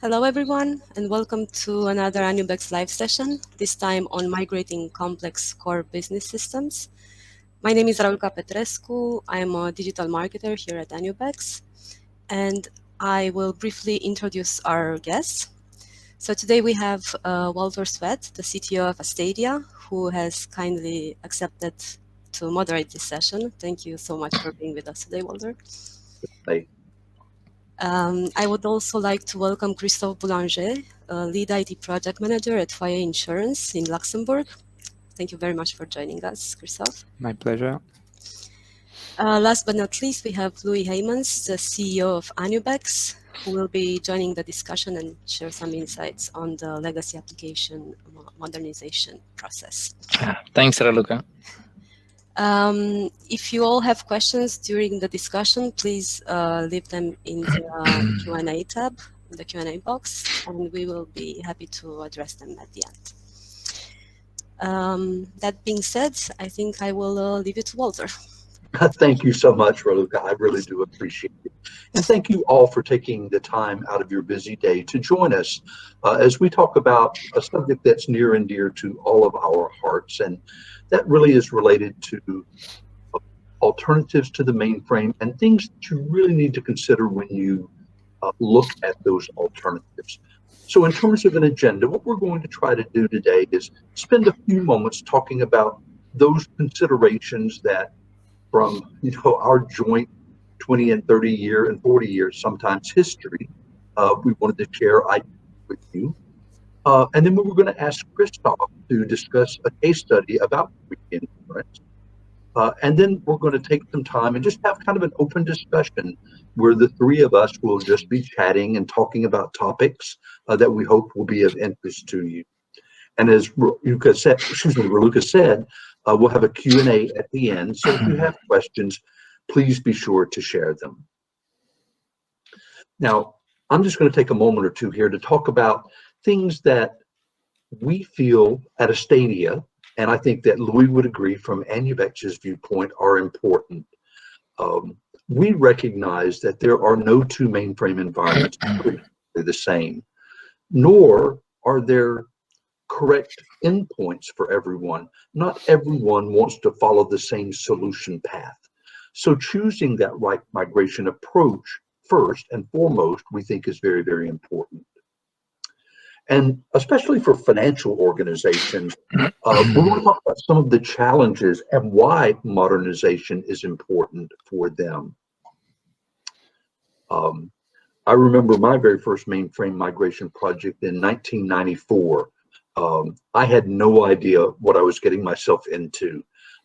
Hello everyone, and welcome to another Anubex live session, this time on migrating complex core business systems. My name is Raluca Petrescu. I am a digital marketer here at Anubex, and I will briefly introduce our guests. So today we have Walter Sweat, the CTO of Astadia, who has kindly accepted to moderate this session. Thank you so much for being with us today, Walter. Hey. I would also like to welcome Christophe Boulanger, lead IT project manager at Foyer Insurance in Luxembourg. Thank you very much for joining us, Christophe. My pleasure. Last but not least, we have Louis Heymans, the CEO of Anubex, who will be joining the discussion and share some insights on the legacy application modernization process. Thanks, Raluca. If you all have questions during the discussion, please leave them in the Q&A tab, in the Q&A box, and we will be happy to address them at the end. That being said, I think I will leave it to Walter. Thank you so much, Raluca. I really do appreciate it. And thank you all for taking the time out of your busy day to join us as we talk about a subject that's near and dear to all of our hearts. And that really is related to alternatives to the mainframe and things that you really need to consider when you look at those alternatives. So in terms of an agenda, what we're going to try to do today is spend a few moments talking about those considerations that from our joint 20 and 30 year and 40 years, sometimes history, we wanted to share ideas with you. And then we were going to ask Christophe to discuss a case study about insurance. And then we're going to take some time and just have kind of an open discussion where the three of us will just be chatting and talking about topics that we hope will be of interest to you. And as Raluca said, we'll have a Q&A at the end. So if you have questions, please be sure to share them. Now, I'm just going to take a moment or two here to talk about things that we feel at Astadia, and I think that Louis would agree from Anubex's viewpoint, are important. We recognize that there are no two mainframe environments the same, nor are there correct endpoints for everyone. Not everyone wants to follow the same solution path. So choosing that right migration approach first and foremost, we think is very, very important. And especially for financial organizations, we want to talk about some of the challenges and why modernization is important for them. I remember my very first mainframe migration project in 1994. I had no idea what I was getting myself into.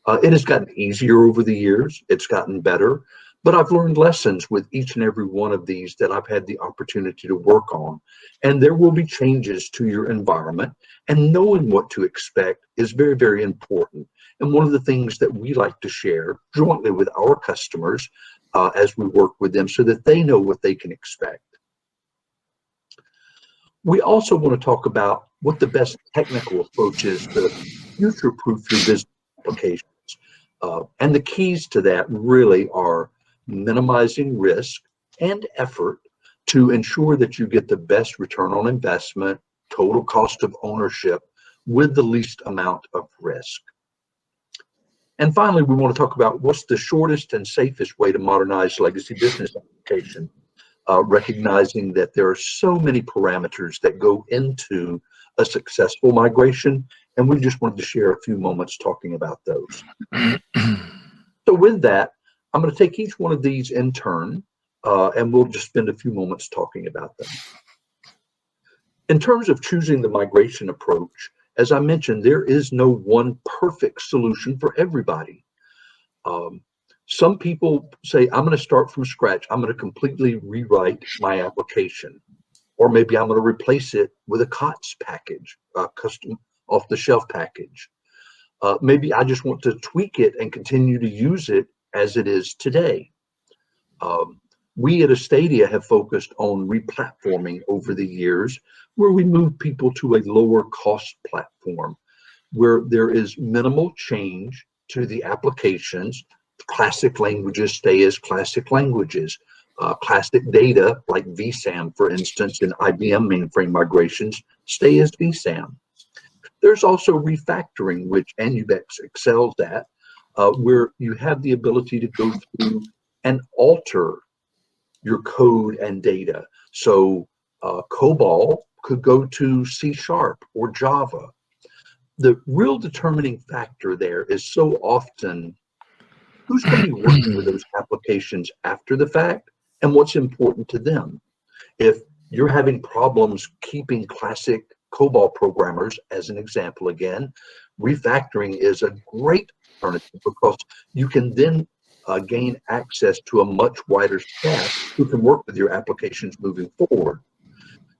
It has gotten easier over the years. It's gotten better. But I've learned lessons with each and every one of these that I've had the opportunity to work on. And there will be changes to your environment. And knowing what to expect is very, very important. And one of the things that we like to share jointly with our customers as we work with them so that they know what they can expect. We also want to talk about what the best technical approach is to future-proof your business applications. And the keys to that really are minimizing risk and effort to ensure that you get the best return on investment, total cost of ownership with the least amount of risk. And finally, we want to talk about what's the shortest and safest way to modernize legacy business application, recognizing that there are so many parameters that go into a successful migration, and we just wanted to share a few moments talking about those. So with that, I'm going to take each one of these in turn, and we'll just spend a few moments talking about them. In terms of choosing the migration approach, as I mentioned, there is no one perfect solution for everybody. Some people say, I'm going to start from scratch. I'm going to completely rewrite my application. Or maybe I'm going to replace it with a COTS package, a custom off-the-shelf package. Maybe I just want to tweak it and continue to use it as it is today. We at Astadia have focused on replatforming over the years, where we move people to a lower cost platform, where there is minimal change to the applications. Classic languages stay as classic languages. Classic data like vSAM, for instance, in IBM mainframe migrations stay as vSAM. There's also refactoring, which Anubex excels at, where you have the ability to go through and alter your code and data. So COBOL could go to C# or Java. The real determining factor there is so often who's going to be working with those applications after the fact and what's important to them. If you're having problems keeping classic COBOL programmers, as an example again, refactoring is a great alternative because you can then gain access to a much wider staff who can work with your applications moving forward.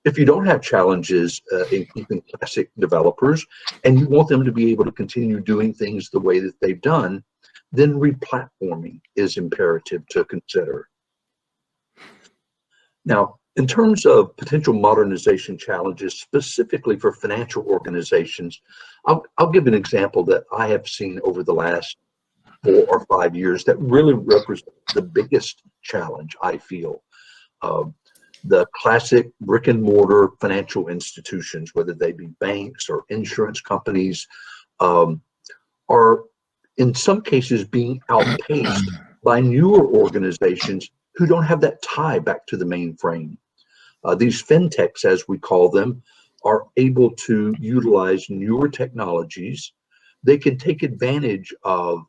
If you don't have challenges in keeping classic developers and you want them to be able to continue doing things the way that they've done, then replatforming is imperative to consider. Now, in terms of potential modernization challenges, specifically for financial organizations, I'll give an example that I have seen over the last 4 or 5 years that really represents the biggest challenge, I feel. The classic brick and mortar financial institutions, whether they be banks or insurance companies, are in some cases being outpaced by newer organizations who don't have that tie back to the mainframe. These fintechs, as we call them, are able to utilize newer technologies. They can take advantage of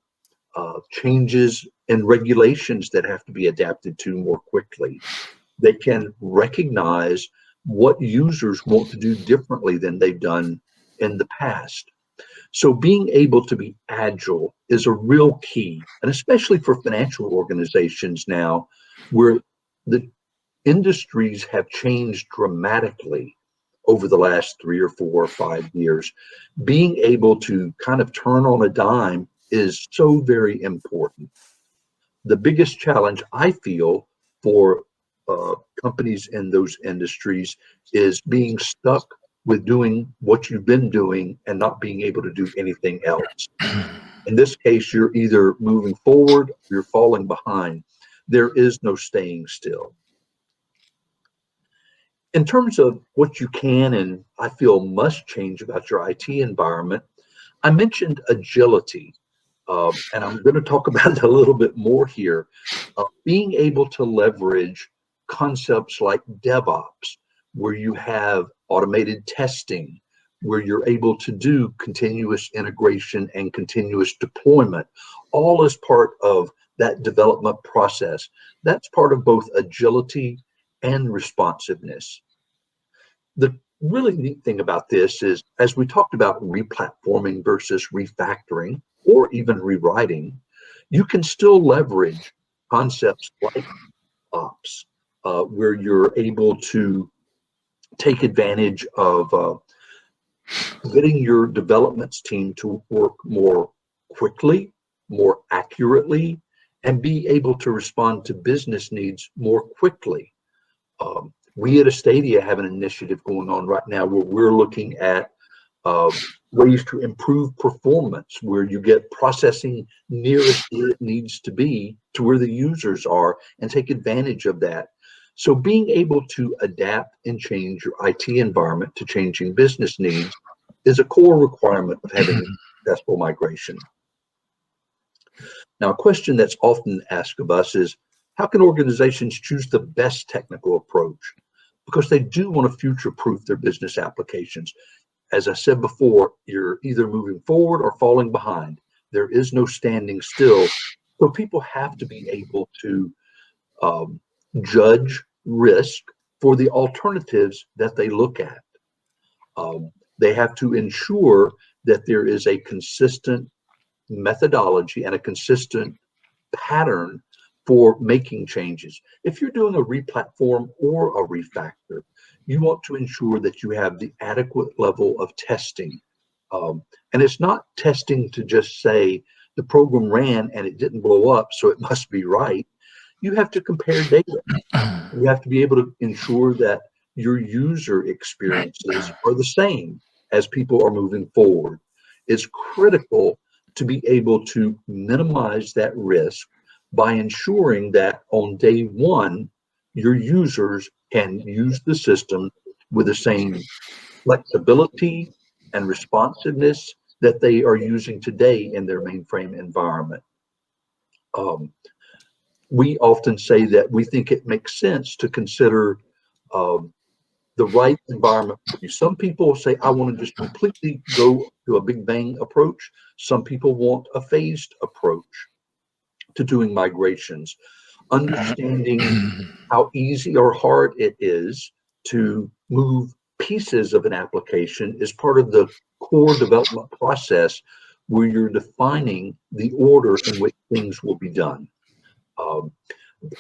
changes and regulations that have to be adapted to more quickly. They can recognize what users want to do differently than they've done in the past. So being able to be agile is a real key, and especially for financial organizations now, where the industries have changed dramatically over the last 3 or 4 or 5 years. Being able to kind of turn on a dime is so very important. The biggest challenge I feel for companies in those industries is being stuck with doing what you've been doing and not being able to do anything else. In this case, you're either moving forward or you're falling behind. There is no staying still. In terms of what you can and I feel must change about your IT environment, I mentioned agility, and I'm going to talk about it a little bit more here. Being able to leverage concepts like DevOps, where you have automated testing, where you're able to do continuous integration and continuous deployment, all as part of that development process. That's part of both agility and responsiveness. The really neat thing about this is, as we talked about replatforming versus refactoring or even rewriting, you can still leverage concepts like ops, where you're able to take advantage of getting your developments team to work more quickly, more accurately, and be able to respond to business needs more quickly. We at Astadia have an initiative going on right now where we're looking at ways to improve performance, where you get processing nearest where it needs to be to where the users are and take advantage of that. So being able to adapt and change your IT environment to changing business needs is a core requirement of having a successful migration. Now, a question that's often asked of us is, how can organizations choose the best technical approach? Because they do want to future-proof their business applications. As I said before, you're either moving forward or falling behind. There is no standing still. So people have to be able to judge risk for the alternatives that they look at. They have to ensure that there is a consistent methodology and a consistent pattern for making changes. If you're doing a replatform or a refactor, you want to ensure that you have the adequate level of testing. And it's not testing to just say the program ran and it didn't blow up, so it must be right. You have to compare data. You have to be able to ensure that your user experiences are the same as people are moving forward. It's critical to be able to minimize that risk by ensuring that on day one, your users can use the system with the same flexibility and responsiveness that they are using today in their mainframe environment. Um, we often say that we think it makes sense to consider um, the right environment for you. Some people say, I want to just completely go to a big bang approach. Some people want a phased approach to doing migrations. Understanding how easy or hard it is to move pieces of an application is part of the core development process where you're defining the order in which things will be done. Um,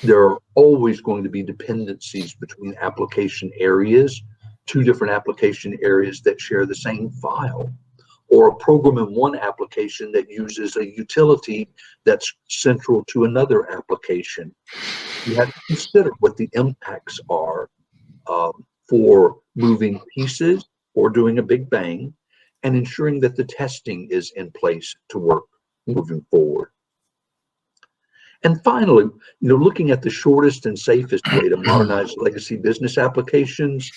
there are always going to be dependencies between application areas, two different application areas that share the same file, or a program in one application that uses a utility that's central to another application. You have to consider what the impacts are for moving pieces or doing a big bang and ensuring that the testing is in place to work moving forward. And finally, looking at the shortest and safest way to modernize legacy business applications,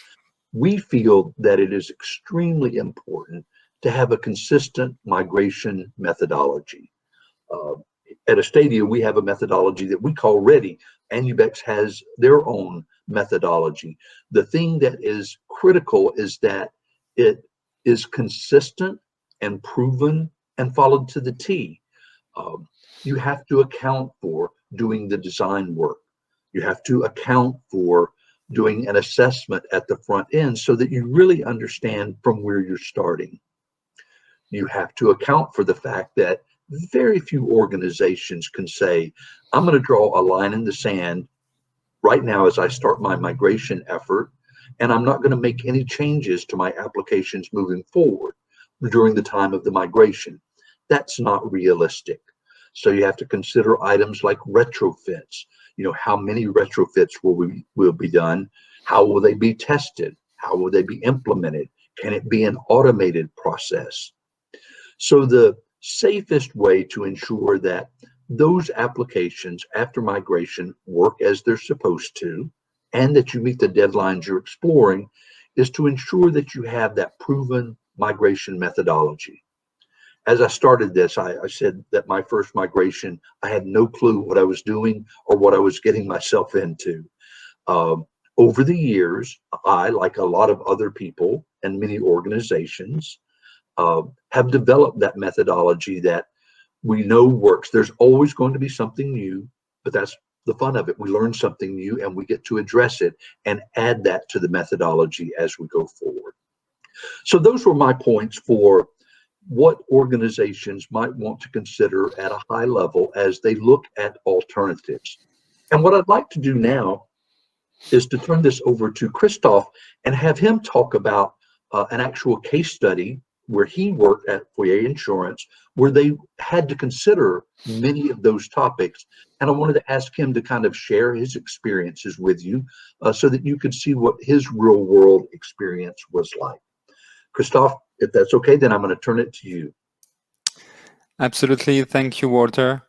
we feel that it is extremely important to have a consistent migration methodology. Uh, at Astadia, we have a methodology that we call Ready. Anubex has their own methodology. The thing that is critical is that it is consistent and proven and followed to the T. Um, you have to account for doing the design work. You have to account for doing an assessment at the front end so that you really understand from where you're starting. You have to account for the fact that very few organizations can say, I'm going to draw a line in the sand right now as I start my migration effort, and I'm not going to make any changes to my applications moving forward during the time of the migration. That's not realistic. So you have to consider items like retrofits. How many retrofits will be done? How will they be tested? How will they be implemented? Can it be an automated process? So the safest way to ensure that those applications after migration work as they're supposed to, and that you meet the deadlines you're exploring, is to ensure that you have that proven migration methodology. As I started this, I said that my first migration, I had no clue what I was doing or what I was getting myself into. Over the years, I, like a lot of other people and many organizations, have developed that methodology that we know works. There's always going to be something new, but that's the fun of it. We learn something new and we get to address it and add that to the methodology as we go forward. So those were my points for what organizations might want to consider at a high level as they look at alternatives. And what I'd like to do now is to turn this over to Christoph and have him talk about an actual case study where he worked at Foyer Insurance, where they had to consider many of those topics. And I wanted to ask him to kind of share his experiences with you so that you could see what his real world experience was like. Christoph, if that's okay, then I'm going to turn it to you. Absolutely. Thank you, Walter.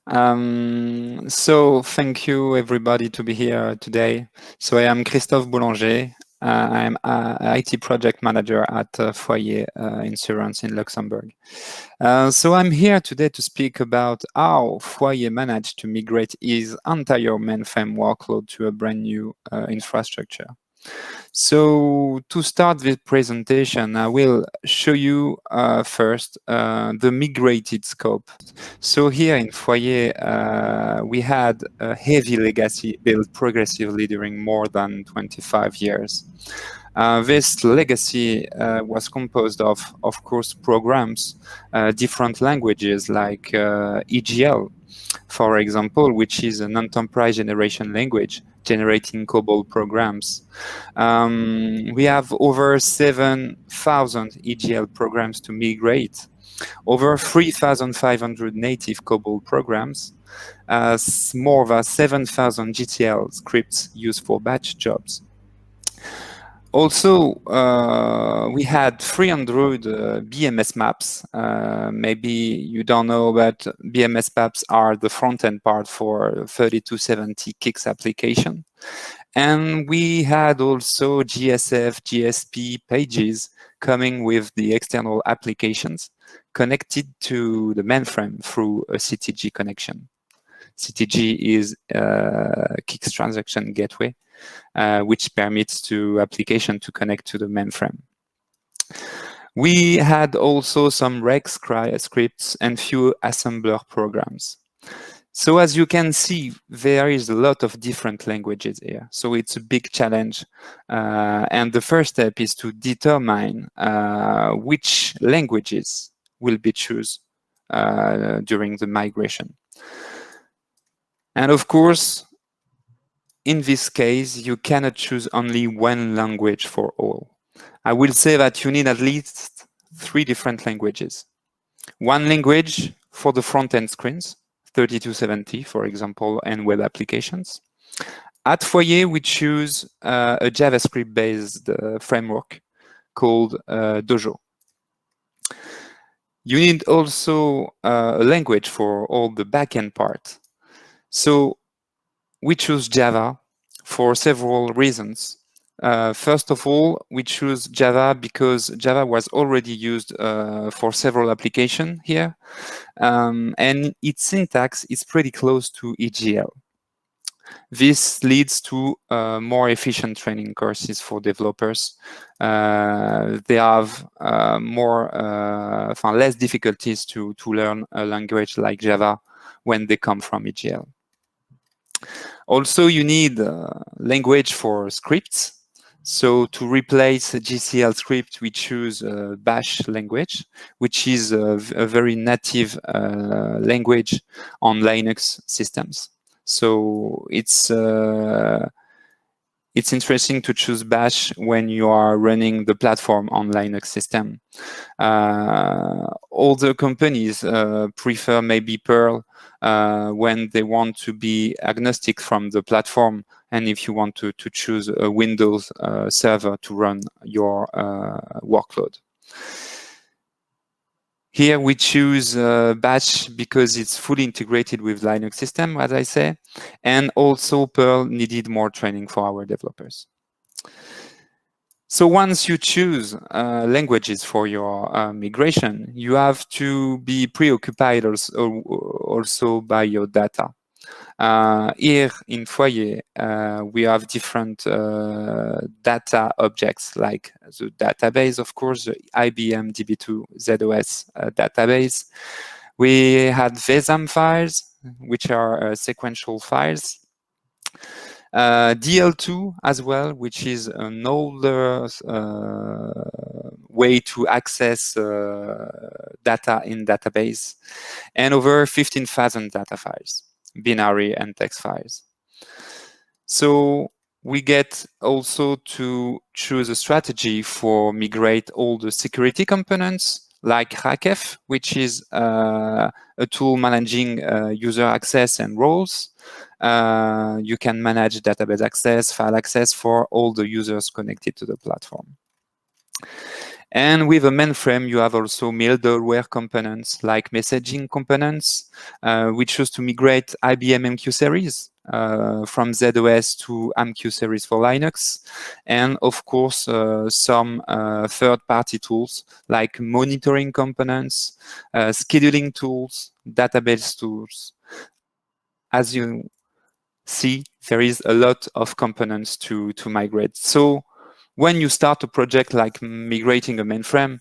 So thank you everybody to be here today. So I am Christophe Boulanger. I'm an IT project manager at Foyer Insurance in Luxembourg. So I'm here today to speak about how Foyer managed to migrate his entire mainframe workload to a brand new infrastructure. So to start this presentation, I will show you first the migrated scope. So here in Foyer, we had a heavy legacy built progressively during more than 25 years. This legacy was composed of course, programs, different languages like EGL, for example, which is an enterprise generation language, generating COBOL programs. We have over 7,000 EGL programs to migrate, over 3,500 native COBOL programs, more than 7,000 GTL scripts used for batch jobs. Also, we had 300 BMS maps. Maybe you don't know, but BMS maps are the front-end part for 3270 Kix application. And we had also GSF, GSP pages coming with the external applications connected to the mainframe through a CTG connection. CTG is Kix Transaction Gateway, which permits to application to connect to the mainframe. We had also some reg scripts and few assembler programs. So as you can see, there is a lot of different languages here. So it's a big challenge. And the first step is to determine which languages will be chosen during the migration. And of course, in this case, you cannot choose only one language for all. I will say that you need at least 3 different languages. One language for the front-end screens, 3270, for example, and web applications. At Foyer, we choose a JavaScript-based framework called Dojo. You need also a language for all the backend part. So we choose Java for several reasons. First of all, we choose Java because Java was already used for several applications here. And its syntax is pretty close to EGL. This leads to more efficient training courses for developers. They have less difficulties to learn a language like Java when they come from EGL. Also, you need language for scripts. So to replace a GCL script, we choose Bash language, which is a very native language on Linux systems. So it's interesting to choose Bash when you are running the platform on Linux system. Other companies prefer maybe Perl when they want to be agnostic from the platform, and if you want to choose a Windows server to run your workload. Here we choose Bash because it's fully integrated with Linux system, as I say, and also Perl needed more training for our developers. So once you choose languages for your migration, you have to be preoccupied also by your data. Here in Foyer, we have different data objects like the database, of course, the IBM DB2 ZOS database. We had VESAM files, which are sequential files. DL2 as well, which is an older way to access data in database, and over 15,000 data files, binary and text files. So we get also to choose a strategy for migrate all the security components like Rakef, which is a tool managing user access and roles. You can manage database access, file access for all the users connected to the platform. And with a mainframe, you have also middleware components like messaging components. We choose to migrate IBM MQ series from ZOS to MQ series for Linux. And of course, some third-party tools like monitoring components, scheduling tools, database tools. As you see, there is a lot of components to migrate. So when you start a project like migrating a mainframe,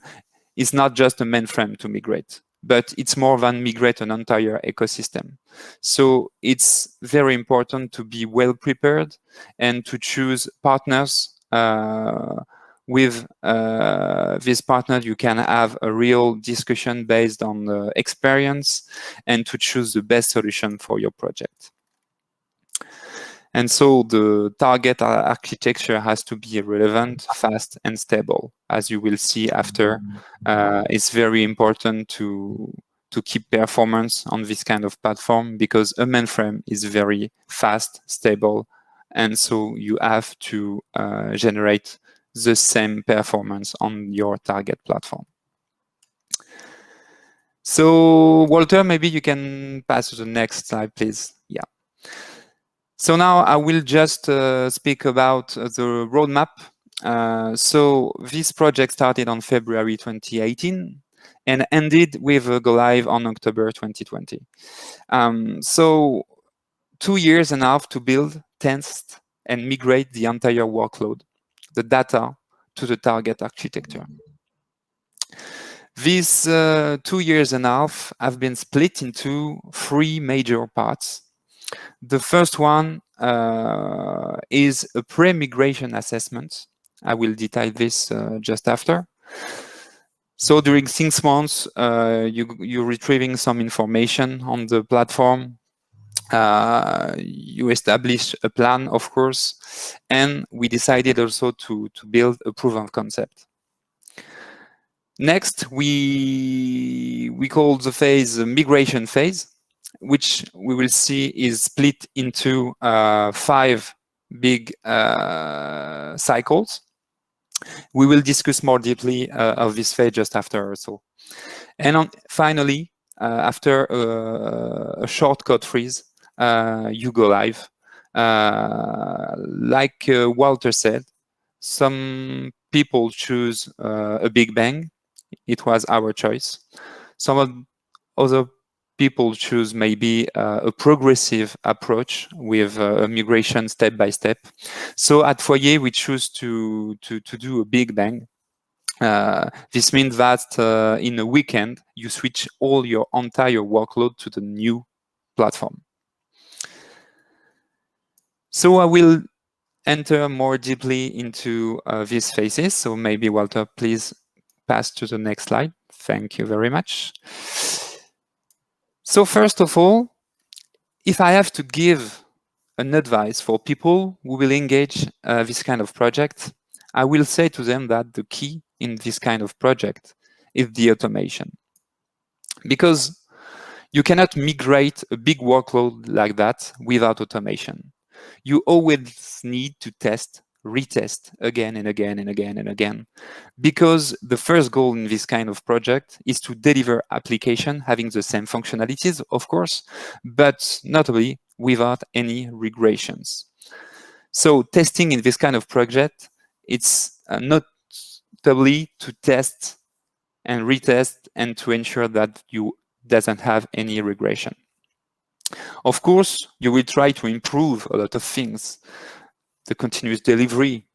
it's not just a mainframe to migrate, but it's more than migrate an entire ecosystem. So it's very important to be well prepared and to choose partners. With this partner, you can have a real discussion based on the experience and to choose the best solution for your project. And so the target architecture has to be relevant, fast, and stable. As you will see after, it's very important to keep performance on this kind of platform because a mainframe is very fast, stable, and so you have to generate the same performance on your target platform. So Walter, maybe you can pass to the next slide, please. Yeah. So now I will just speak about the roadmap. So this project started on February 2018 and ended with a go live on October 2020. So 2.5 years to build, test, and migrate the entire workload, the data, to the target architecture. These 2.5 years have been split into 3 major parts. The first one is a pre-migration assessment. I will detail this just after. So during 6 months, you're retrieving some information on the platform. You establish a plan, of course, and we decided also to build a proof of concept. Next, we call the phase migration phase, which we will see is split into 5 big cycles. We will discuss more deeply of this phase just after or so. And finally, after a short code freeze, you go live. Like Walter said, some people choose a big bang. It was our choice. Some other people choose maybe a progressive approach with a migration step by step. So at Foyer, we choose to do a big bang. This means that in a weekend, you switch all your entire workload to the new platform. So I will enter more deeply into these phases. So maybe Walter, please pass to the next slide. Thank you very much. So first of all, if I have to give an advice for people who will engage this kind of project, I will say to them that the key in this kind of project is the automation. Because you cannot migrate a big workload like that without automation. You always need to test, retest again and again and again and again. Because the first goal in this kind of project is to deliver application having the same functionalities, of course, but notably without any regressions. So testing in this kind of project, it's notably to test and retest and to ensure that you doesn't have any regression. Of course, you will try to improve a lot of things. The continuous delivery,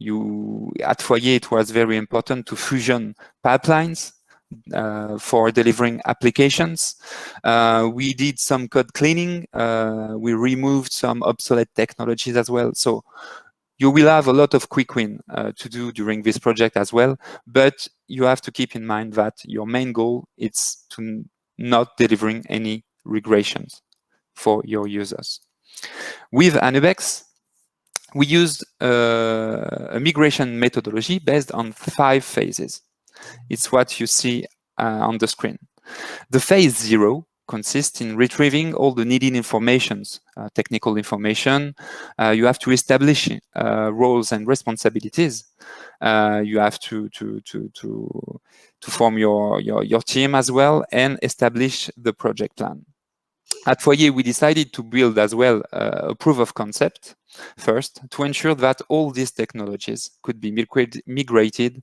at Foyer, it was very important to fusion pipelines for delivering applications. We did some code cleaning. We removed some obsolete technologies as well. So you will have a lot of quick win to do during this project as well, but you have to keep in mind that your main goal is to not delivering any regressions for your users. With Anubex, we used a migration methodology based on 5 phases. It's what you see on the screen. The phase 0 consists in retrieving all the needed informations, technical information. You have to establish roles and responsibilities. You have to form your team as well and establish the project plan. At Foyer, we decided to build as well a proof of concept first to ensure that all these technologies could be migrated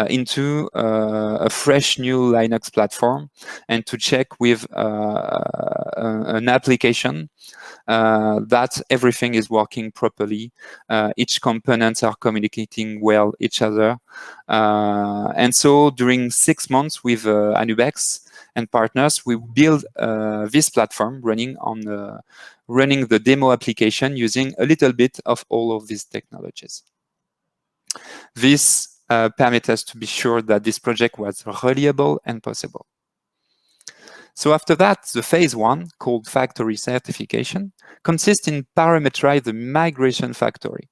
into a fresh new Linux platform and to check with an application that everything is working properly. Each components are communicating well each other. And so during 6 months with Anubex and partners, we build this platform running the demo application using a little bit of all of these technologies. This permits us to be sure that this project was reliable and possible. So after that, the phase 1, called factory certification, consists in parameterize the migration factory.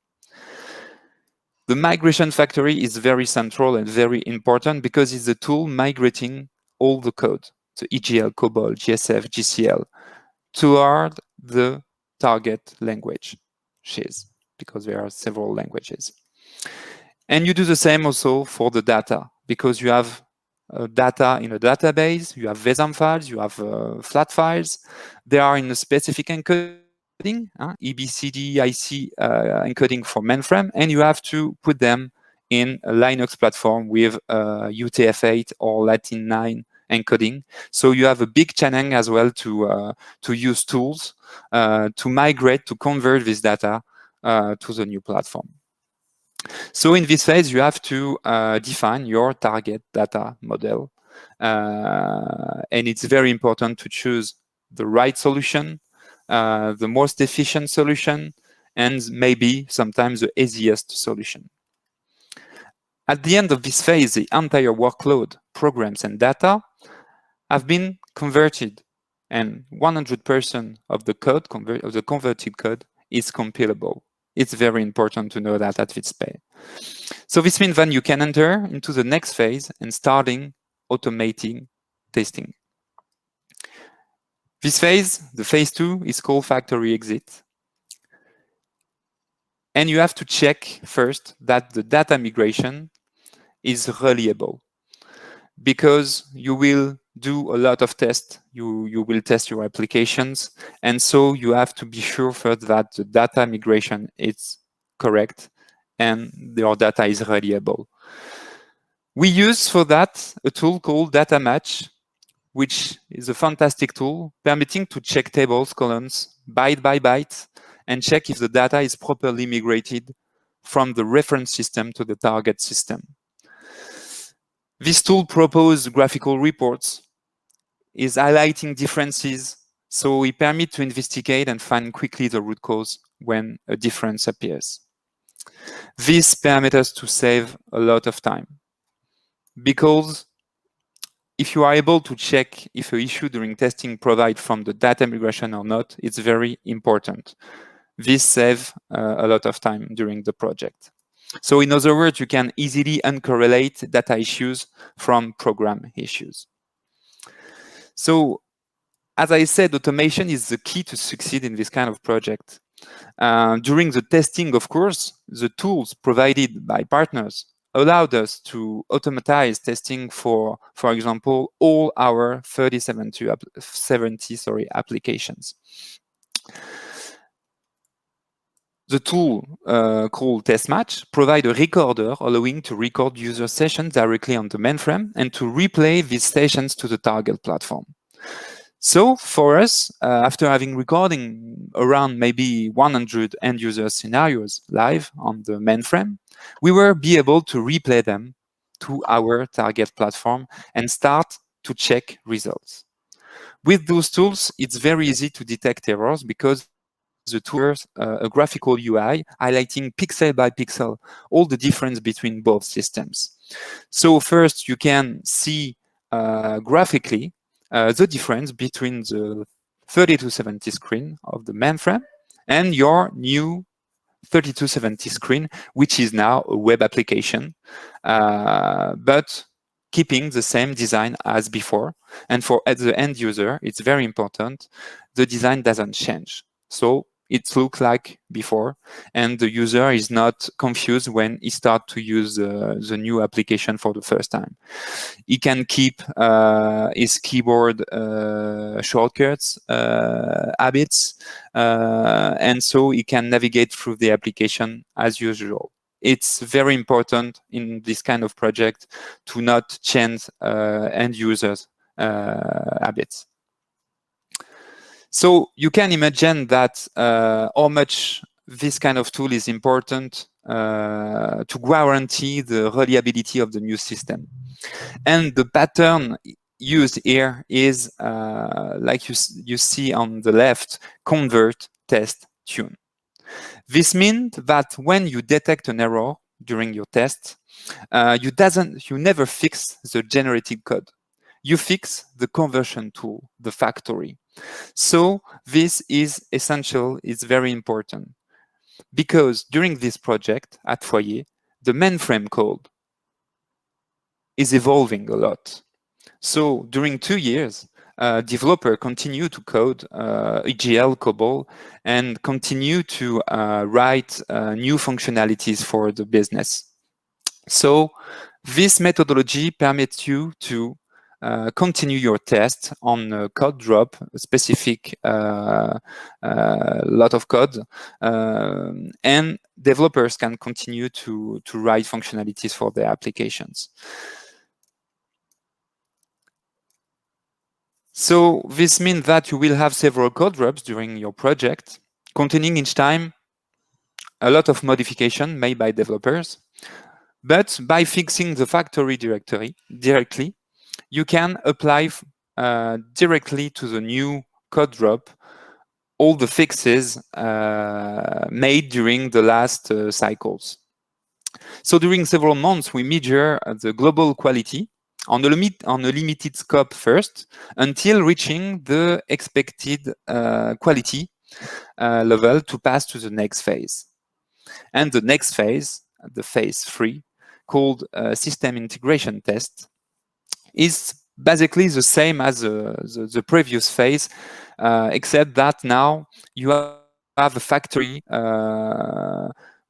The migration factory is very central and very important because it's a tool migrating all the code, so EGL, COBOL, GSF, GCL, toward the target language, because there are several languages. And you do the same also for the data, because you have data in a database, you have WSAM files, you have flat files. They are in a specific encoding, EBCD, IC encoding for mainframe, and you have to put them in a Linux platform with UTF-8 or Latin 9 encoding. So you have a big challenge as well to use tools to migrate, to convert this data to the new platform. So in this phase, you have to define your target data model. And it's very important to choose the right solution, the most efficient solution, and maybe sometimes the easiest solution. At the end of this phase, the entire workload, programs, and data have been converted, and 100% of the code, of the converted code, is compilable. It's very important to know that at this phase. So this means then you can enter into the next phase and starting automating testing. This phase, the phase 2, is called factory exit. And you have to check first that the data migration is reliable, because you will do a lot of tests. You will test your applications. And so you have to be sure first that the data migration is correct and your data is reliable. We use for that a tool called Data Match, which is a fantastic tool permitting to check tables, columns, byte by byte, and check if the data is properly migrated from the reference system to the target system. This tool proposes graphical reports, is highlighting differences, so it permits to investigate and find quickly the root cause when a difference appears. This permits us to save a lot of time, because if you are able to check if an issue during testing provides from the data migration or not, it's very important. This saves a lot of time during the project. So in other words, you can easily uncorrelate data issues from program issues. So as I said, automation is the key to succeed in this kind of project. During the testing, of course, the tools provided by partners allowed us to automatize testing for example, all our 3070 applications. The tool called TestMatch provides a recorder allowing to record user sessions directly on the mainframe and to replay these sessions to the target platform. So for us, after having recording around maybe 100 end user scenarios live on the mainframe, we will be able to replay them to our target platform and start to check results. With those tools, it's very easy to detect errors because the tool offers a graphical UI highlighting pixel by pixel all the difference between both systems. So first, you can see graphically the difference between the 3270 screen of the mainframe and your new 3270 screen, which is now a web application, but keeping the same design as before. And for the end user, it's very important, the design doesn't change. So it looks like before, and the user is not confused when he starts to use the new application for the first time. He can keep his keyboard shortcuts, habits, and so he can navigate through the application as usual. It's very important in this kind of project to not change end users' habits. So you can imagine that how much this kind of tool is important to guarantee the reliability of the new system. And the pattern used here is, like you see on the left, convert, test, tune. This means that when you detect an error during your test, you never fix the generated code. You fix the conversion tool, the factory. So this is essential, it's very important. Because during this project at Foyer, the mainframe code is evolving a lot. So during 2 years, developer continue to code EGL, COBOL, and continue to write new functionalities for the business. So this methodology permits you to continue your test on a code drop, a specific lot of code, and developers can continue to write functionalities for their applications. So this means that you will have several code drops during your project, containing each time a lot of modification made by developers. But by fixing the factory directly, you can apply directly to the new code drop all the fixes made during the last cycles. So during several months, we measure the global quality on a limited scope first, until reaching the expected quality level to pass to the next phase. And the next phase, the phase 3, called system integration test, is basically the same as the previous phase, except that now you have a factory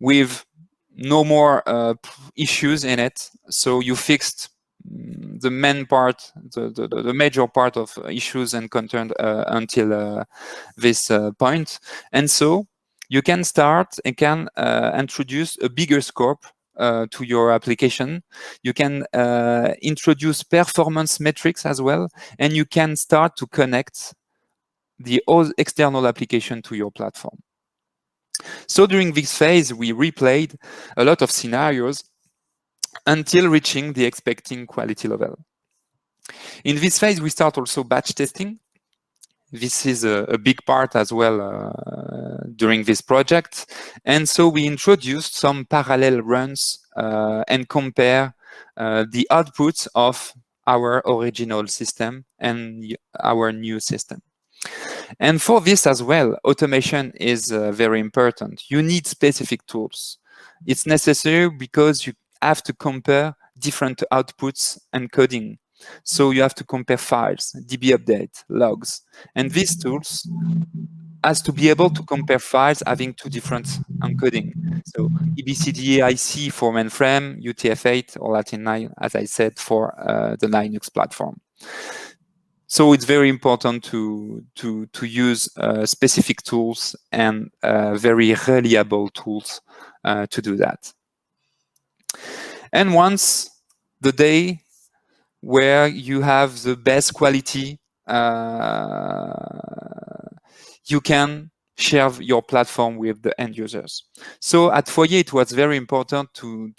with no more issues in it. So you fixed the main part, the major part of issues encountered until this point. And so you can start and can introduce a bigger scope to your application. You can introduce performance metrics as well, and you can start to connect the external application to your platform. So during this phase, we replayed a lot of scenarios until reaching the expecting quality level. In this phase, we start also batch testing. This is a big part as well during this project. And so we introduced some parallel runs and compare the outputs of our original system and our new system. And for this as well, automation is very important. You need specific tools. It's necessary because you have to compare different outputs and coding. So you have to compare files, DB update, logs, and these tools has to be able to compare files having two different encoding. So EBCDIC for mainframe, UTF-8 or Latin9, as I said, for the Linux platform. So it's very important to use specific tools and very reliable tools to do that. And once the day where you have the best quality, you can share your platform with the end users. So at Foyer, it was very important to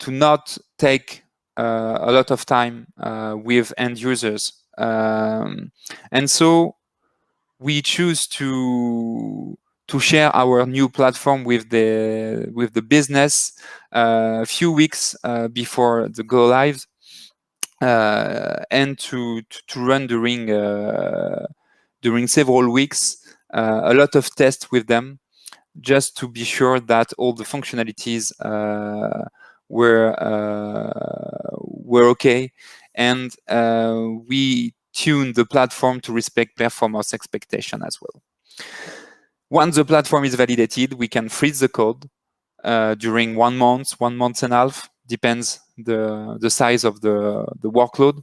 not take a lot of time with end users. And so we choose to share our new platform with the business a few weeks before the go live, and to run during several weeks a lot of tests with them, just to be sure that all the functionalities were okay, and we tune the platform to respect performance expectation as well. Once the platform is validated, we can freeze the code during 1 month, 1 month and a half, depends the size of the workload.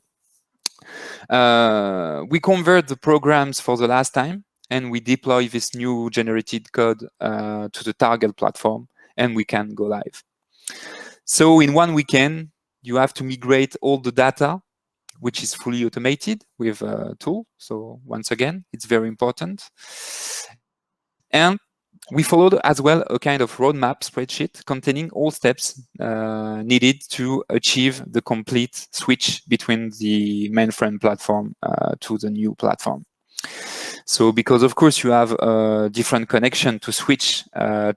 We convert the programs for the last time, and we deploy this new generated code to the target platform, and we can go live. So in 1 weekend, you have to migrate all the data, which is fully automated with a tool. So once again, it's very important. And we followed as well a kind of roadmap spreadsheet containing all steps needed to achieve the complete switch between the mainframe platform to the new platform. So because of course you have a different connection to switch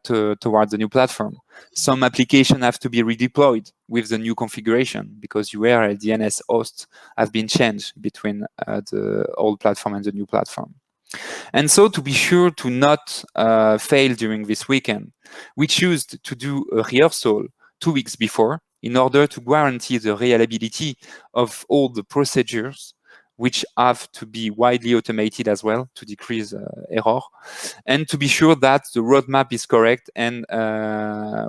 towards the new platform. Some applications have to be redeployed with the new configuration because URL, DNS, host have been changed between the old platform and the new platform. And so to be sure to not fail during this weekend, we choose to do a rehearsal 2 weeks before in order to guarantee the reliability of all the procedures, which have to be widely automated as well to decrease error, and to be sure that the roadmap is correct and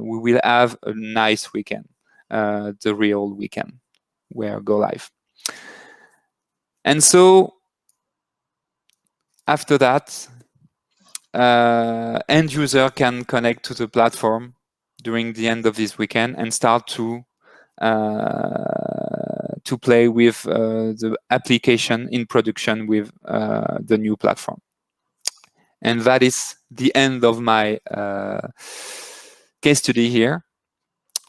we will have a nice weekend. the real weekend where go live. And so after that, end user can connect to the platform during the end of this weekend and start to play with the application in production with the new platform. And that is the end of my case study here.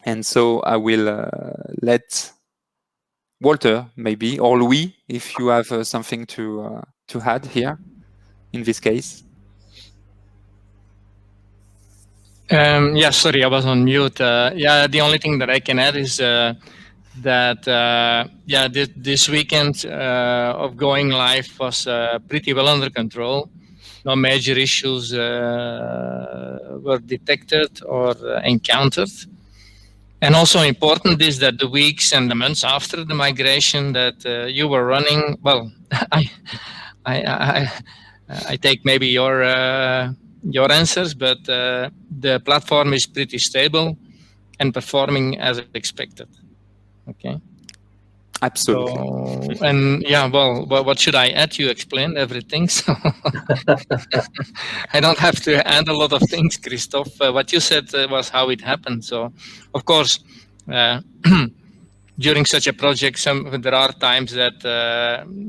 And so I will let Walter, maybe, or Louis, if you have something to add here in this case. Yeah, sorry, I was on mute. Yeah, the only thing that I can add is that yeah, this weekend of going live was pretty well under control. No major issues were detected or encountered. And also important is that the weeks and the months after the migration that you were running, well, I take maybe your answers, but the platform is pretty stable and performing as expected. Okay. Absolutely. So, and yeah, well, what should I add? You explained everything, so I don't have to add a lot of things, Christophe. What you said was how it happened. So, of course, during such a project, there are times that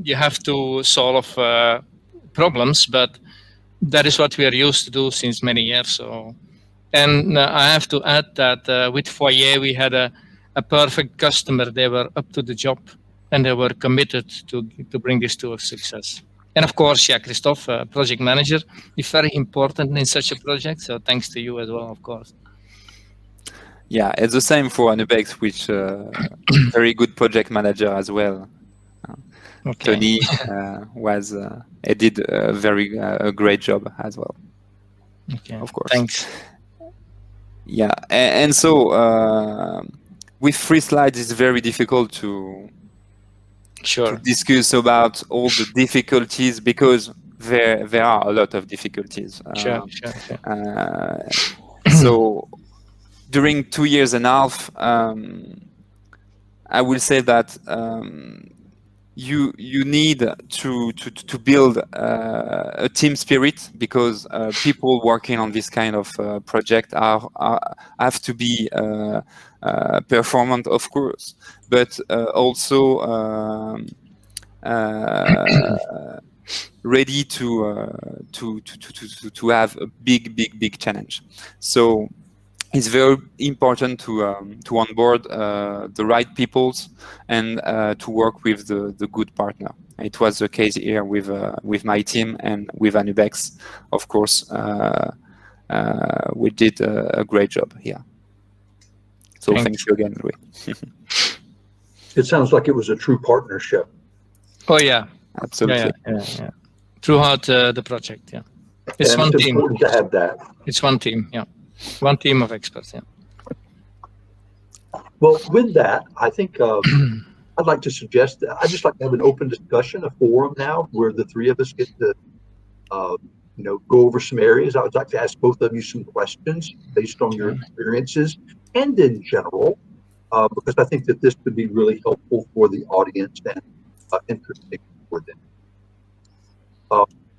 you have to solve problems, but that is what we are used to do since many years. So, and I have to add that with Foyer, we had a perfect customer. They were up to the job and they were committed to bring this to a success. And of course, yeah, Christophe, project manager, is very important in such a project. So thanks to you as well, of course. Yeah, it's the same for Anubex, which very good project manager as well. Okay. Tony was he did a great job as well. Okay. Of course. Thanks. Yeah, and so with 3 slides, it's very difficult to discuss about all the difficulties because there are a lot of difficulties. Sure. So during 2.5 years, I will say that you need to build a team spirit because people working on this kind of project have to be performant, of course, but also ready to have a big challenge. So it's very important to onboard the right peoples and to work with the good partner. It was the case here with my team and with Anubex. Of course, we did a great job here. So thank you again, Louis. It sounds like it was a true partnership. Oh yeah, absolutely. Yeah. Throughout the project, yeah. It's and one it's team. important to have that. It's one team, yeah. One team of experts, yeah. Well, with that, I think I'd like to suggest that I'd just like to have an open discussion, a forum now, where the 3 of us get to, go over some areas. I would like to ask both of you some questions based on your experiences and in general, because I think that this could be really helpful for the audience and interesting for them.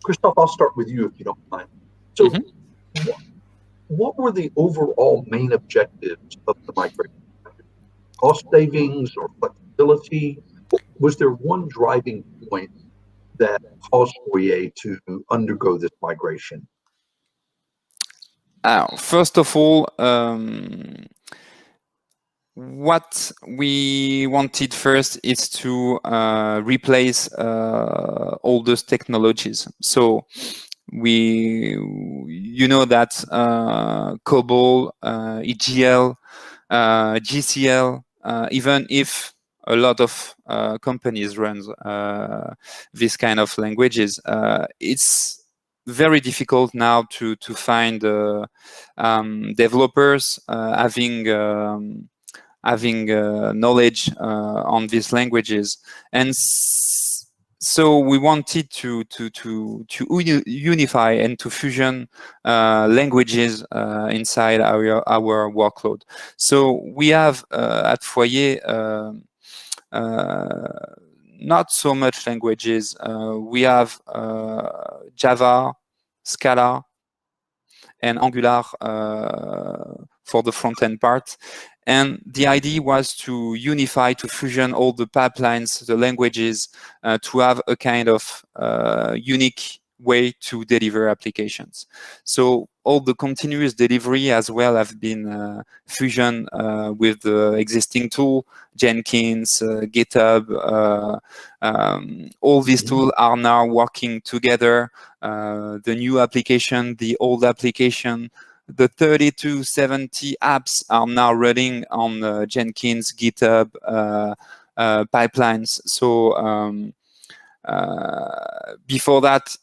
Christophe, I'll start with you if you don't mind. So, what were the overall main objectives of the migration? Cost savings or flexibility? Was there one driving point that caused Foyer to undergo this migration? First of all, what we wanted first is to replace all those technologies. So you know that COBOL, EGL, GCL, even if a lot of companies run this kind of languages, it's very difficult now to find developers having knowledge on these languages, and so we wanted to unify and to fusion languages inside our workload. So we have at Foyer not so much languages. We have Java, Scala, and Angular for the front-end part. And the idea was to unify, to fusion all the pipelines, the languages, to have a kind of unique way to deliver applications. So all the continuous delivery as well have been fusion with the existing tool, Jenkins, GitHub. All these tools are now working together. The new application, the old application, the 30 to 70 apps are now running on Jenkins, GitHub pipelines. So before that,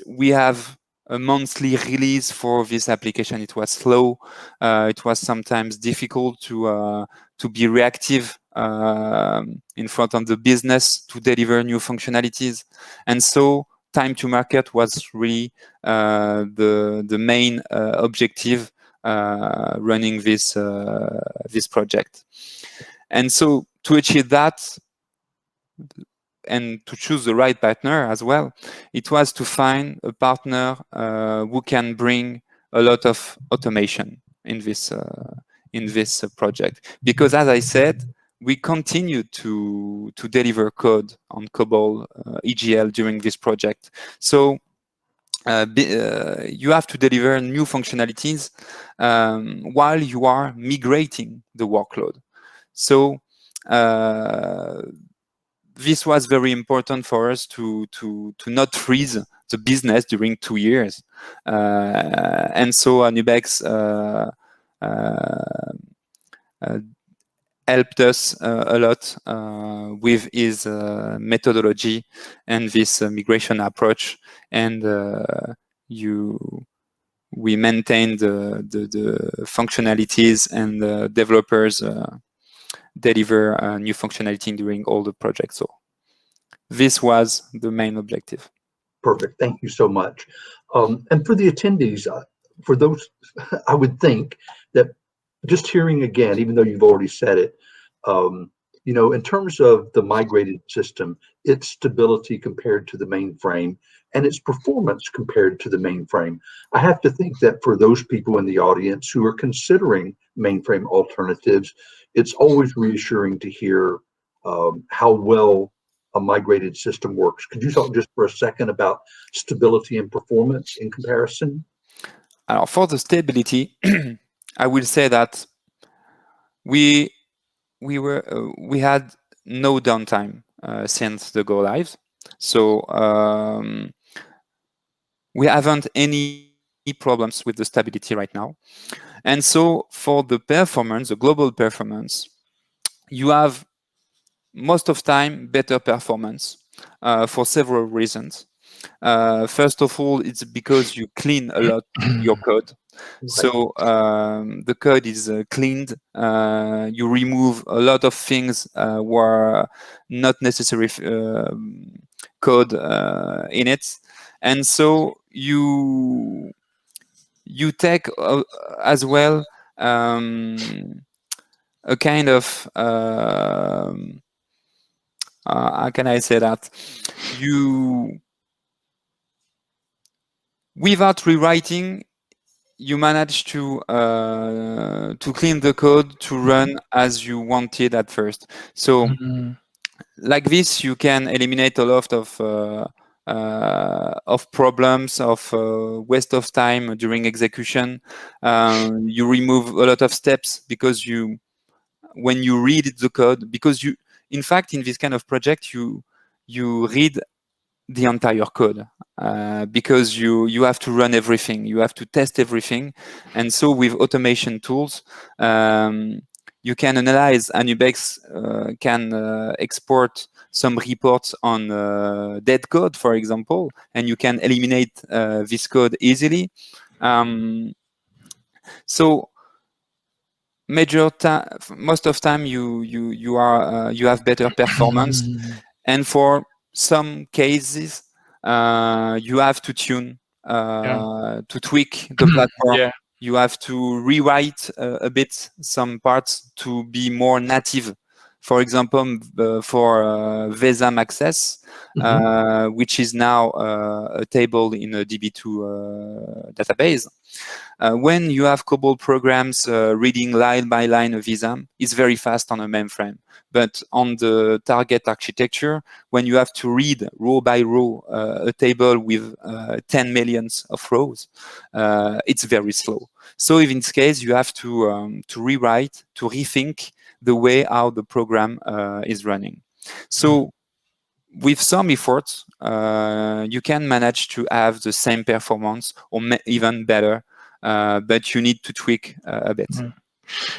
we have a monthly release for this application. It was slow. It was sometimes difficult to be reactive in front of the business to deliver new functionalities. And so time to market was really the main objective running this project. And so to achieve that, and to choose the right partner as well, it was to find a partner who can bring a lot of automation in this project. Because as I said, we continue to deliver code on COBOL EGL during this project. So you have to deliver new functionalities while you are migrating the workload. So this was very important for us to not freeze the business during 2 years. And so Anubex helped us a lot with his methodology and this migration approach. And we maintained the functionalities, and the developers deliver new functionality during all the projects. So this was the main objective. Perfect. Thank you so much. And for the attendees, for those, I would think that just hearing again, even though you've already said it, in terms of the migrated system, its stability compared to the mainframe and its performance compared to the mainframe, I have to think that for those people in the audience who are considering mainframe alternatives, it's always reassuring to hear how well a migrated system works. Could you talk just for a second about stability and performance in comparison? For the stability, I will say that we had no downtime since the go live. So we haven't any problems with the stability right now. And so for the performance, the global performance, you have most of time better performance for several reasons. First of all, it's because you clean a lot your code. Right. So the code is cleaned. You remove a lot of things were not necessary code in it, and so you take as well a kind of how can I say that, without rewriting, you manage to clean the code to run as you wanted at first. So like this, you can eliminate a lot of problems, of waste of time during execution. You remove a lot of steps because when you read the code, because in fact, in this kind of project, you read the entire code because you have to run everything, you have to test everything. And so with automation tools, you can analyze. Anubex can export some reports on dead code, for example, and you can eliminate this code easily. So most of time you have better performance. And for some cases you have to tune, to tweak the platform. Yeah. You have to rewrite a bit some parts to be more native. For example, for VESAM access, which is now a table in a DB2 database. When you have COBOL programs reading line by line a VSAM, it's very fast on a mainframe. But on the target architecture, when you have to read row by row a table with 10 millions of rows, it's very slow. So in this case, you have to rewrite, to rethink the way how the program is running. So with some efforts, you can manage to have the same performance or even better, but you need to tweak a bit.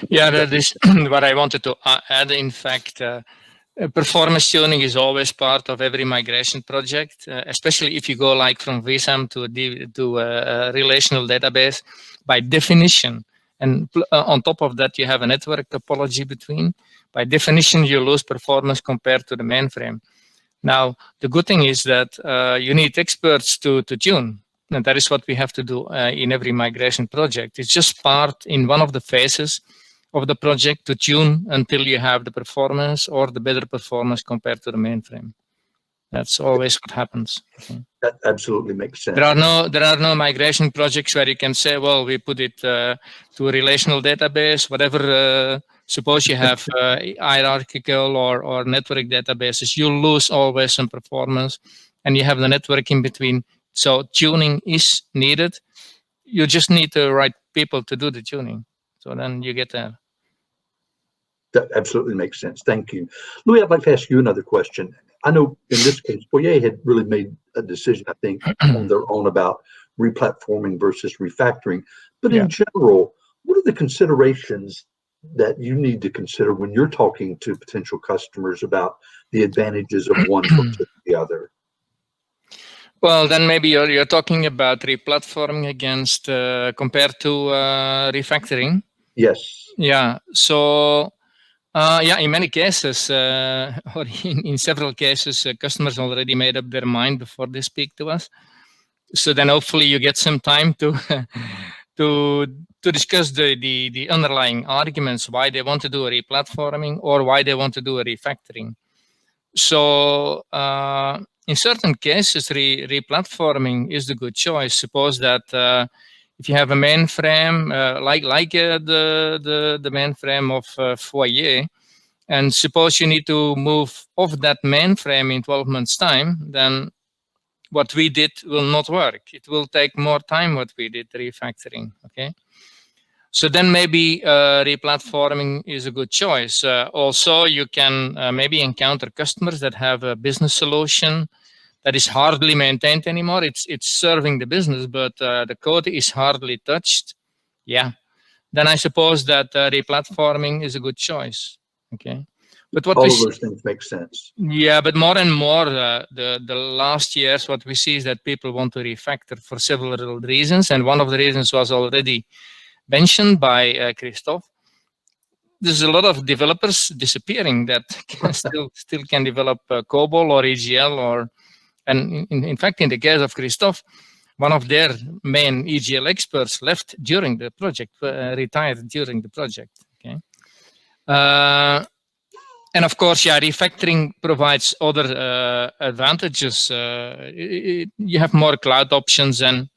Yeah, that is what I wanted to add. In fact, performance tuning is always part of every migration project, especially if you go like from VSAM to a relational database by definition. And on top of that, you have a network topology between. By definition, you lose performance compared to the mainframe. Now, the good thing is that you need experts to tune. And that is what we have to do in every migration project. It's just part in one of the phases of the project to tune until you have the performance or the better performance compared to the mainframe. That's always what happens. Okay. That absolutely makes sense. There are no migration projects where you can say, well, we put it to a relational database, whatever. Suppose you have hierarchical or network databases, you lose always some performance, and you have the network in between. So tuning is needed. You just need the right people to do the tuning. So then you get there. That absolutely makes sense. Thank you. Louis, I'd like to ask you another question. I know in this case, Foyer had really made a decision, I think, on their own about replatforming versus refactoring. But in general, what are the considerations that you need to consider when you're talking to potential customers about the advantages of one versus the other? Well, then maybe you're talking about replatforming against compared to refactoring. Yes. Yeah. So in many cases, or in several cases, customers already made up their mind before they speak to us. So then hopefully you get some time to to discuss the underlying arguments why they want to do a replatforming or why they want to do a refactoring. So in certain cases, replatforming is the good choice. Suppose that if you have a mainframe like the mainframe of Foyer, and suppose you need to move off that mainframe in 12 months' time, then what we did will not work. It will take more time what we did refactoring. Okay. So then maybe replatforming is a good choice. Also, you can maybe encounter customers that have a business solution that is hardly maintained anymore. It's serving the business, but the code is hardly touched. Yeah. Then I suppose that replatforming is a good choice. Okay. But what all of those things make sense. Yeah, but more and more the last years, what we see is that people want to refactor for several reasons, and one of the reasons was already mentioned by Christophe. There's a lot of developers disappearing that still can develop COBOL or EGL, and in fact, in the case of Christophe, one of their main EGL experts left during the project, retired during the project. Okay. And of course, refactoring provides other advantages. You have more cloud options, and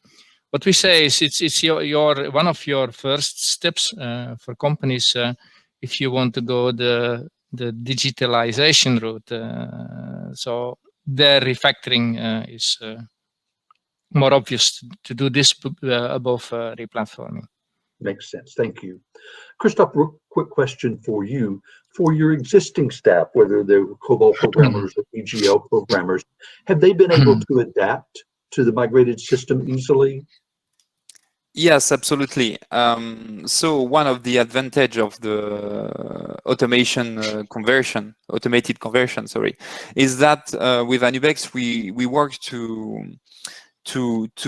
what we say is it's your one of your first steps for companies if you want to go the digitalization route. So their refactoring is more obvious to do this above replatforming. Makes sense. Thank you. Christophe, quick question for you. For your existing staff, whether they're COBOL programmers or EGL programmers, have they been able to adapt to the migrated system easily? Yes, absolutely. So one of the advantage of the automated conversion, is that with Anubex we work to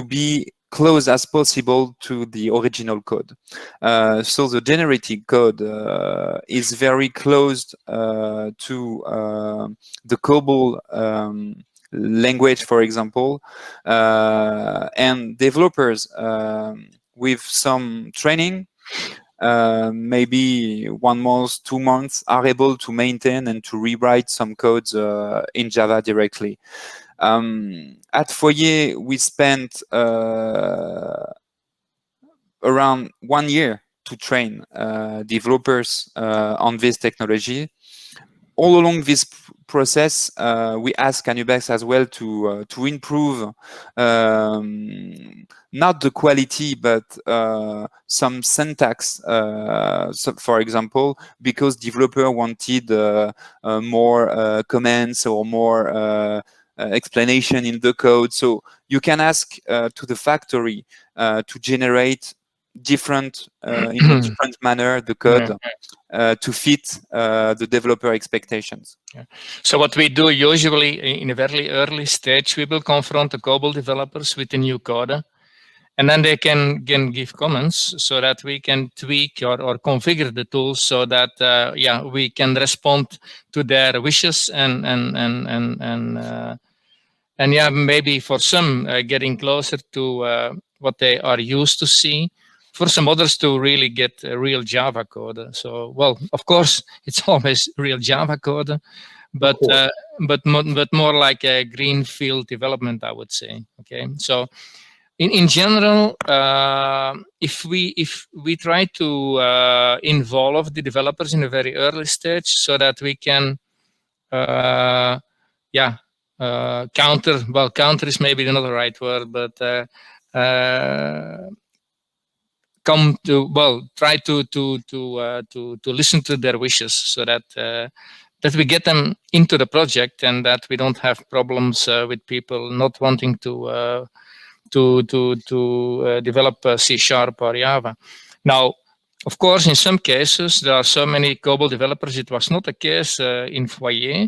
be close as possible to the original code. So the generated code is very close to the COBOL language, for example, and developers with some training, maybe 1 month, 2 months, are able to maintain and to rewrite some codes in Java directly. At Foyer, we spent around 1 year to train developers on this technology. All along this process, we ask Anubex as well to improve not the quality, but some syntax. So for example, because developer wanted more comments or more explanation in the code, so you can ask to the factory to generate different in a different manner the code. To fit the developer expectations. So what we do usually in a very early stage, we will confront the COBOL developers with the new code, and then they can give comments so that we can tweak or configure the tools so that we can respond to their wishes and maybe for some getting closer to what they are used to see. For some others to really get real Java code. So, well, of course, it's always real Java code, but more like a greenfield development, I would say. Okay, so in general, if we try to involve the developers in a very early stage, so that we can, counter. Well, counter is maybe not the right word, but try to listen to their wishes, so that that we get them into the project, and that we don't have problems with people not wanting to develop C# or Java. Now, of course, in some cases there are so many COBOL developers. It was not the case in Foyer.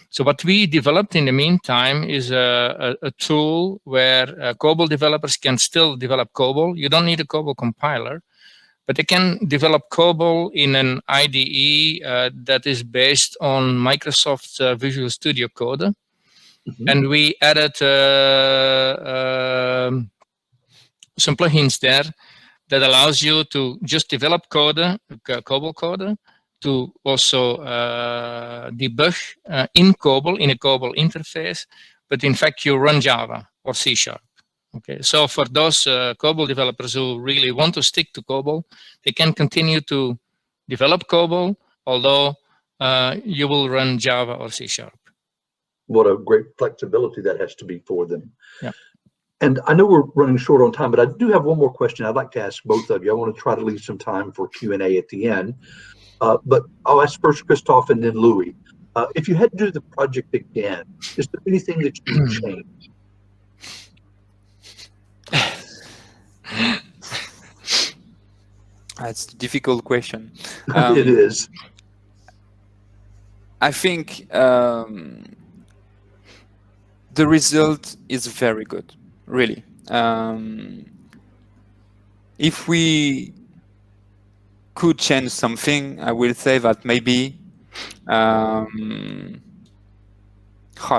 So what we developed in the meantime is a tool where COBOL developers can still develop COBOL. You don't need a COBOL compiler, but they can develop COBOL in an IDE that is based on Microsoft Visual Studio Code. And we added some plugins there that allows you to just develop code, COBOL code, to also debug in COBOL, in a COBOL interface, but in fact you run Java or C#. Okay, so for those COBOL developers who really want to stick to COBOL, they can continue to develop COBOL, although you will run Java or C#. What a great flexibility that has to be for them. Yeah. And I know we're running short on time, but I do have one more question I'd like to ask both of you. I want to try to leave some time for Q&A at the end. But I'll ask first Christophe and then Louis. If you had to do the project again, is there anything that you would change? That's a difficult question. It is. I think the result is very good, really. If we could change something, I will say that maybe, I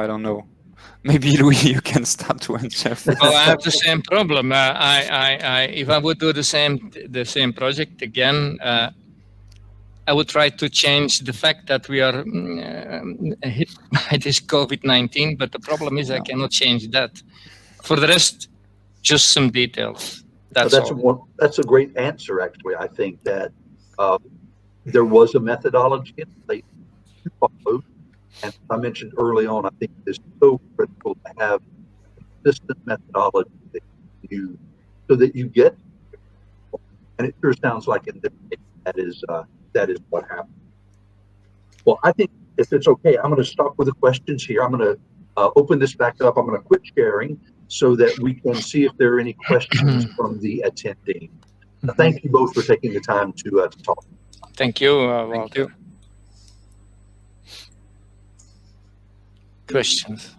don't know. Maybe Louis, you can start to answer. Well, I have the same problem. If I would do the same project again, I would try to change the fact that we are hit by this COVID-19, but the problem is I cannot change that. For the rest, just some details. That's a great answer, actually. I think that there was a methodology in place to follow. And I mentioned early on, I think it is so critical to have a consistent methodology that you use so that you get, and it sure sounds like in this case, that is what happened. Well, I think if it's okay, I'm going to stop with the questions here. I'm going to open this back up. I'm going to quit sharing so that we can see if there are any questions from the attendee. Thank you both for taking the time to talk. Thank you, Walter. Thank you. Questions?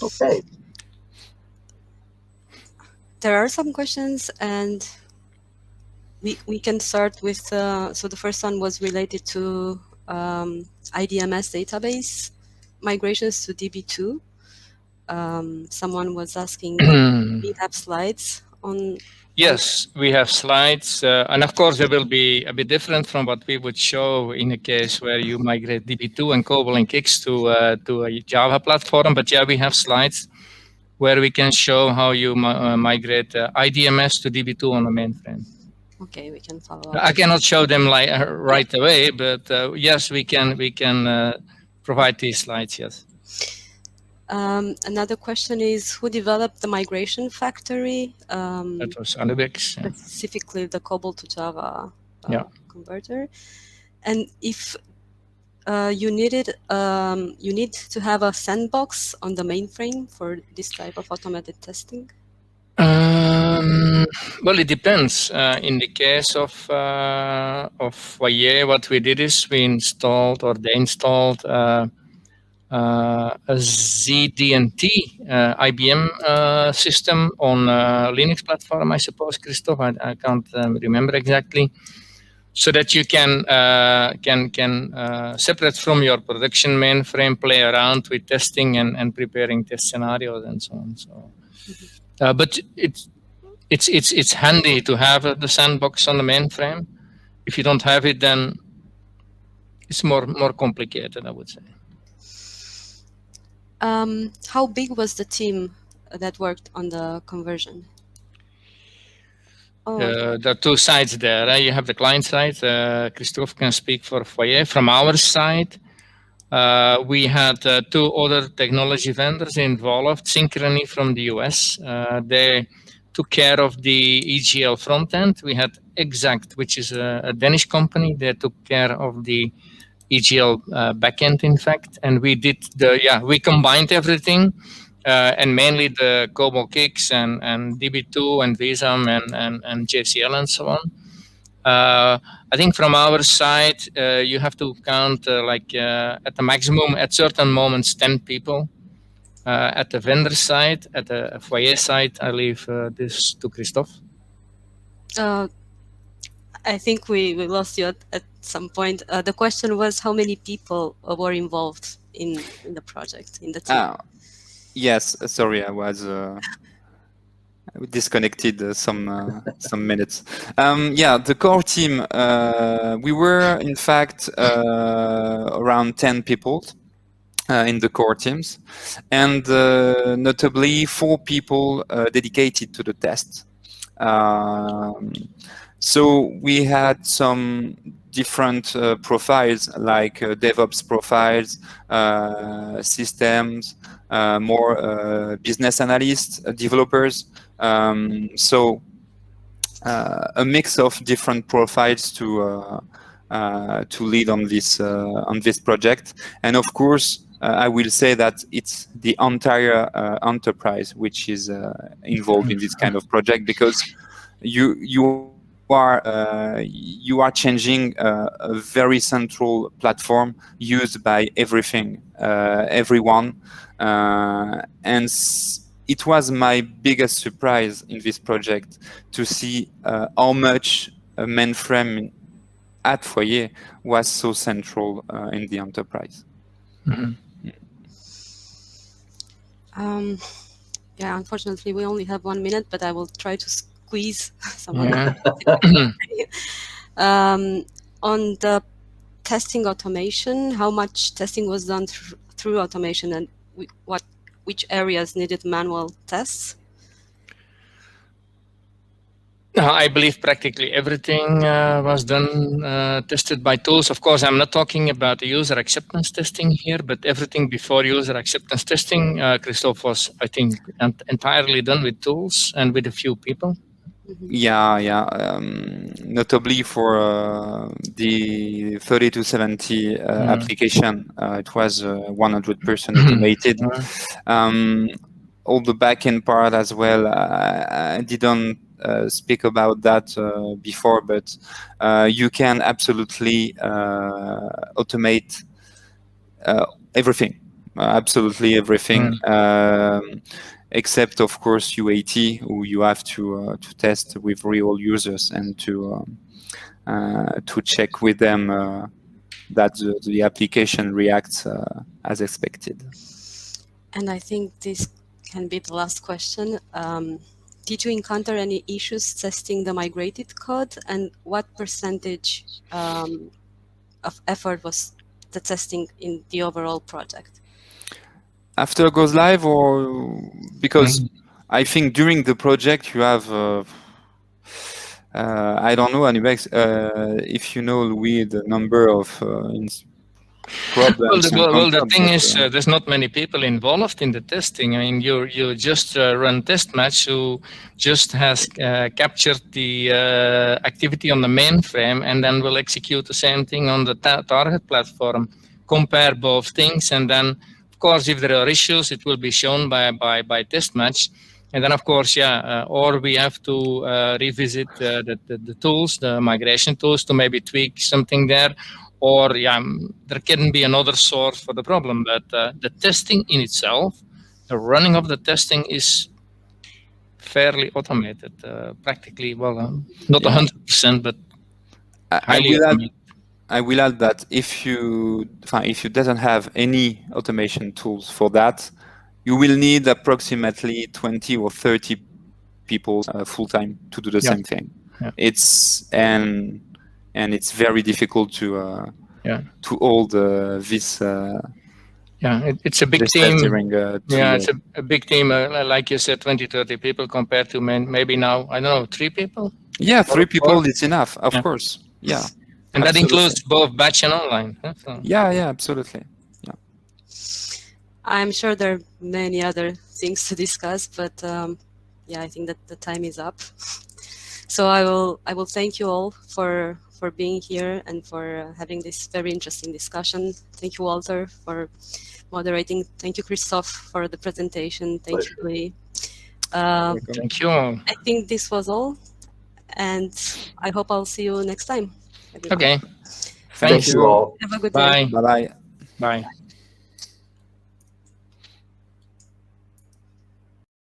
Okay. There are some questions, and we can start with, so the first one was related to IDMS database migrations to DB2. Someone was asking, we have slides on. Yes, we have slides, and of course they will be a bit different from what we would show in a case where you migrate DB2 and COBOL and Kix to a Java platform. But yeah, we have slides where we can show how you migrate IDMS to DB2 on a mainframe. Okay, we can follow up. I cannot show them like right away, but yes, we can provide these slides. Yes. Another question is, who developed the migration factory? That was Anubix. Yeah. Specifically the COBOL to Java converter. And if you need to have a sandbox on the mainframe for this type of automated testing? Well, it depends. In the case of Foyer, what we did is we installed, or they installed, a ZDNT IBM system on a Linux platform, I suppose, Christoph. I can't remember exactly. So that you can separate from your production mainframe, play around with testing and preparing test scenarios and so on. So, but it's handy to have the sandbox on the mainframe. If you don't have it, then it's more complicated, I would say. How big was the team that worked on the conversion? There are two sides there. You have the client side. Christophe can speak for Foyer. From our side, we had two other technology vendors involved. Synchrony from the US. They took care of the EGL front end. We had Exact, which is a Danish company. They took care of the EGL backend, in fact. And we did we combined everything. And mainly the COBOL Kix and DB2 and VSAM and JCL and so on. I think from our side, you have to count at the maximum, at certain moments, 10 people. At the vendor side, at the Foyer side, I leave this to Christophe. I think we lost you at some point. The question was how many people were involved in the project, in the team. Yes, sorry, I was disconnected some minutes. The core team, we were in fact around 10 people in the core teams, and notably 4 people dedicated to the test. So we had some different profiles, like DevOps profiles, systems, more business analysts, developers. So a mix of different profiles to lead on this project. And of course, I will say that it's the entire enterprise which is involved in this kind of project, because you are changing a very central platform used by everyone, and it was my biggest surprise in this project to see how much a mainframe at Foyer was so central in the enterprise. Mm-hmm. Unfortunately, we only have 1 minute, but I will try to squeeze some. On the testing automation, how much testing was done through automation, and which areas needed manual tests? I believe practically everything was done, tested by tools. Of course, I'm not talking about the user acceptance testing here, but everything before user acceptance testing, Christophe, was, I think, entirely done with tools and with a few people. Notably for the 3270 application, it was 100% automated. All the backend part as well, I didn't speak about that before, but you can absolutely automate everything, absolutely everything. Except, of course, UAT, who you have to test with real users and to check with them that the application reacts as expected. And I think this can be the last question. Did you encounter any issues testing the migrated code, and what percentage of effort was the testing in the overall project? After it goes live, or because I think during the project you have I don't know, Anubex, if you know, Louis, the number of problems Well, the encountered, thing but, is, there's not many people involved in the testing. I mean, you just run test match who just has captured the activity on the mainframe and then will execute the same thing on the target platform, compare both things, and then, of course, if there are issues, it will be shown by test match. And then, of course, or we have to revisit the tools, the migration tools, to maybe tweak something there. Or there can be another source for the problem, but the testing in itself, the running of the testing is fairly automated, practically, well, not 100%, but highly automated. I will add that if you doesn't have any automation tools for that, you will need approximately 20 or 30 people full time to do the same thing. Yeah. It's it's very difficult to hold this. It's a big team. It's a big team. Like you said, 20, 30 people compared to maybe now, I don't know, 3 people? Yeah, 3 people, it's enough, of course. Yeah. And that includes both batch and online. So. Yeah, absolutely. Yeah. I'm sure there are many other things to discuss, but I think that the time is up. So I will thank you all for being here and for having this very interesting discussion. Thank you, Walter, for moderating. Thank you, Christoph, for the presentation. Thank you, Louis. Thank you. I think this was all, and I hope I'll see you next time. Okay. Thank you all. Have a good day. Bye-bye. Bye.